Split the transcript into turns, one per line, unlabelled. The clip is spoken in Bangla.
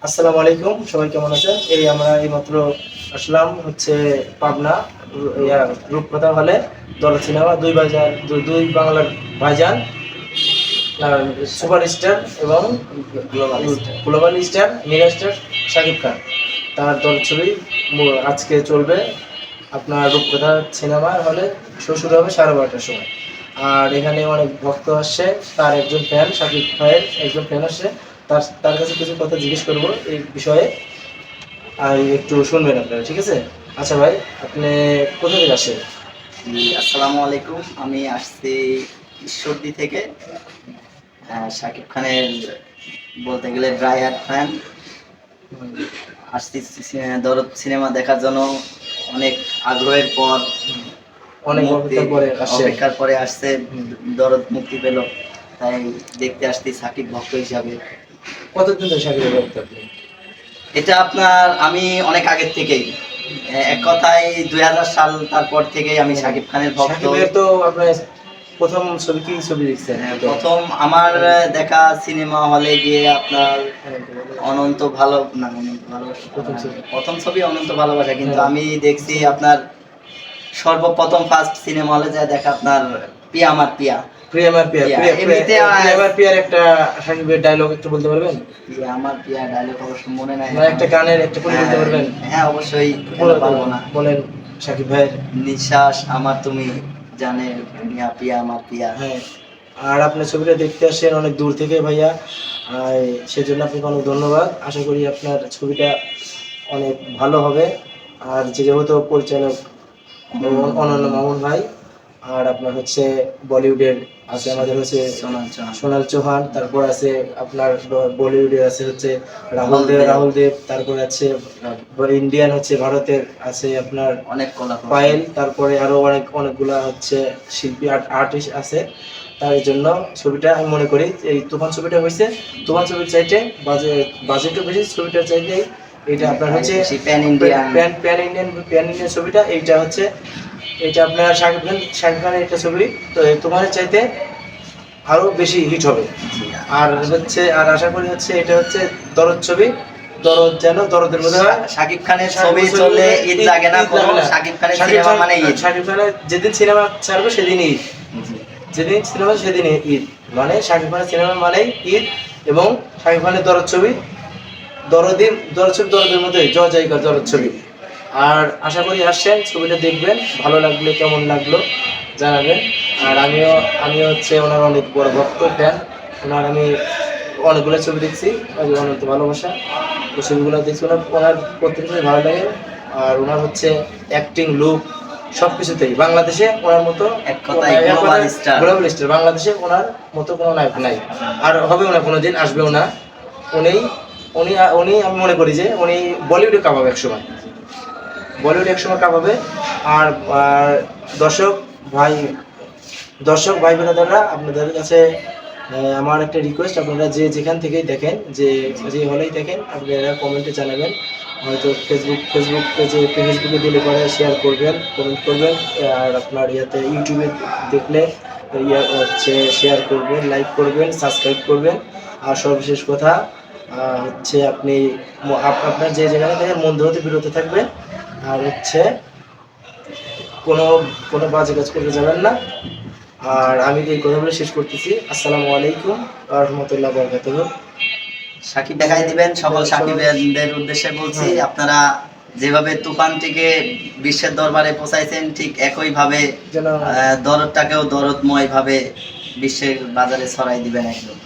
আসসালামু আলাইকুম, সবাই কেমন আছেন? আমরা এইমাত্র আসলাম হচ্ছে পাবনা রূপকথা হলে দরদ সিনেমা দুই বাংলার ভাইজান সুপারস্টার এবং global star mega star Shakib Khan তার দরদ ছবি আজকে চলবে আপনার রূপকথা সিনেমা হলে শুরু হবে 12:30টার সময়। আর এখানে অনেক ভক্ত আসছে, তার একজন ফ্যান, শাকিব ভাইয়ের একজন ফ্যান আসছে। তার তার কাছে কিছু কথা জিজ্ঞেস করবো এই বিষয়ে, আর একটু শুনবেন আপনারা, ঠিক আছে? আচ্ছা ভাই, আপনি কোথা থেকে আসছেন?
আসসালামু আলাইকুম, আমি আসছি ঈশ্বরদী থেকে। শাকিব খানের বলতে গেলে ড্রাইহার্ট ফ্যান। আসছি দরদ সিনেমা দেখার জন্য অনেক আগ্রহের পর,
অনেক
অপেক্ষার পরে আসছে। দরদ মুক্তি পেল, তাই দেখতে আসছি শাকিব ভক্ত হিসাবে।
কতদিন ধরে শাকিবের ভক্ত আপনি?
এটা আপনার আমি অনেক আগের থেকেই, এক কথায় 2000 সাল তারপর থেকেই আমি শাকিব খানের ভক্ত।
শাকিবের তো আপনার প্রথম ছবি কি ছবি দেখছেন?
প্রথম আমার দেখা সিনেমা হলে গিয়ে আপনার অনন্ত ভালো না, অনন্ত ভালোবাসা প্রথম ছবি অনন্ত ভালোবাসা, কিন্তু আমি দেখছি আপনার সর্বপ্রথম ফার্স্ট সিনেমা হলে যা দেখা আপনার পিয়া আমার পিয়া।
এমনিতে আমার পিয়ার একটা শাকিবের ডায়লগ একটু বলতে পারবেন?
পিয়া আমার পিয়া ডায়লগ অবশ্য মনে নাই,
একটা গানের একটা করে বলতে পারবেন?
হ্যাঁ অবশ্যই, পারবো না।
বলেন শাকিব ভাই।
নিঃশ্বাস আমার তুমি জানে পিয়া পিয়া আমার পিয়া।
হ্যাঁ, আর আপনার ছবিটা দেখতে আসছেন অনেক দূর থেকে ভাইয়া, সেজন্য আপনাকে অনেক ধন্যবাদ। আশা করি আপনার ছবিটা অনেক ভালো হবে। আর যেহেতু পরিচালক অনন্য মামুন ভাই, আর আপনার হচ্ছে বলিউডের আছে আমাদের হচ্ছে সোনাল চৌহান, তারপর আছে আপনার বলিউডের আছে হচ্ছে রাহুল দেব, তারপর আছে ইন্ডিয়ান হচ্ছে ভারতের আছে আপনার
অনেক
পায়েল, তারপরে আরো অনেকগুলা হচ্ছে শিল্পী আর্টিস্ট আছে। তার জন্য ছবিটা আমি মনে করি এই তুফান ছবিটা হয়েছে, তুফান ছবির চাইতে বাজেটও বেশি ছবিটার চাইতে। এটা আপনার হচ্ছে প্যান ইন্ডিয়ান ছবিটা। এইটা হচ্ছে এটা আপনার শাকিব খানের একটা ছবি, তো তোমার চাইতে আরো বেশি হিট হবে। আর হচ্ছে আর আশা করি হচ্ছে এটা হচ্ছে দরদ ছবি, দরদ যেন দরদের মধ্যে হয়।
শাকিব খানের ছবি চললে ঈদ লাগে না কোনো, শাকিব খানের সিনেমা মানে ঈদ।
শাকিব খানের যেদিন সিনেমা ছাড়বে সেদিনই ঈদ, যেদিন সিনেমা সেদিনই ঈদ, মানে শাকিব খানের সিনেমা মানেই ঈদ। এবং শাকিব খানের দরদ ছবি দরদের মধ্যে জয় জয়কার দরদ ছবি। আর আশা করি আসছেন, ছবিটা দেখবেন, ভালো লাগলে কেমন লাগলো জানাবেন। আর আমিও হচ্ছে ওনার অনেক বড় ভক্ত ফ্যান। ওনার আমি অনেকগুলো ছবি দেখছি, অনেক ভালোবাসা। ওই ছবিগুলো দেখছি, ওনার প্রত্যেকটাই ভালো লাগে। আর ওনার হচ্ছে অ্যাক্টিং, লুক, সব কিছুতেই বাংলাদেশে ওনার মতো গ্লোবাল স্টার, বাংলাদেশে ওনার মতো কোনো নায়ক নাই, আর হবেও না, কোনোদিন আসবেও না। উনি উনি উনি আমি মনে করি যে উনি বলিউডে কাঁপাবে একসময়, বলিউড একসময় কাঁপাবে। আর দর্শক ভাই বোনেরা, আপনাদের কাছে আমার একটা রিকোয়েস্ট, আপনারা যেখান থেকেই দেখেন, যে হলেই দেখেন, আপনারা কমেন্টে জানাবেন। হয়তো ফেসবুকে দিলে পরে শেয়ার করবেন, কমেন্ট করবেন। আর আপনার ইউটিউবে দেখলে হচ্ছে শেয়ার করবেন, লাইক করবেন, সাবস্ক্রাইব করবেন। আর সর্বশেষ কথা হচ্ছে আপনার যে যেখানে দেখেন মন্দ হতে বিরত থাকবেন। আর হচ্ছে কোনো বাজে কাজ করতে যাবেন না। আর আমি এই কথাগুলো শেষ করতেছি। আসসালামু আলাইকুম ওয়া রাহমাতুল্লাহি ওয়া বারাকাতুহু।
শাকিব দেখাই দিবেন, সকল শাকিবের উদ্দেশ্যে বলছি, আপনারা যেভাবে তুফানটিকে বিশ্বের দরবারে পৌঁছাইছেন, ঠিক একইভাবে দরদটাকেও দরদময় ভাবে বিশ্বের বাজারে ছড়াই দিবেন একদম।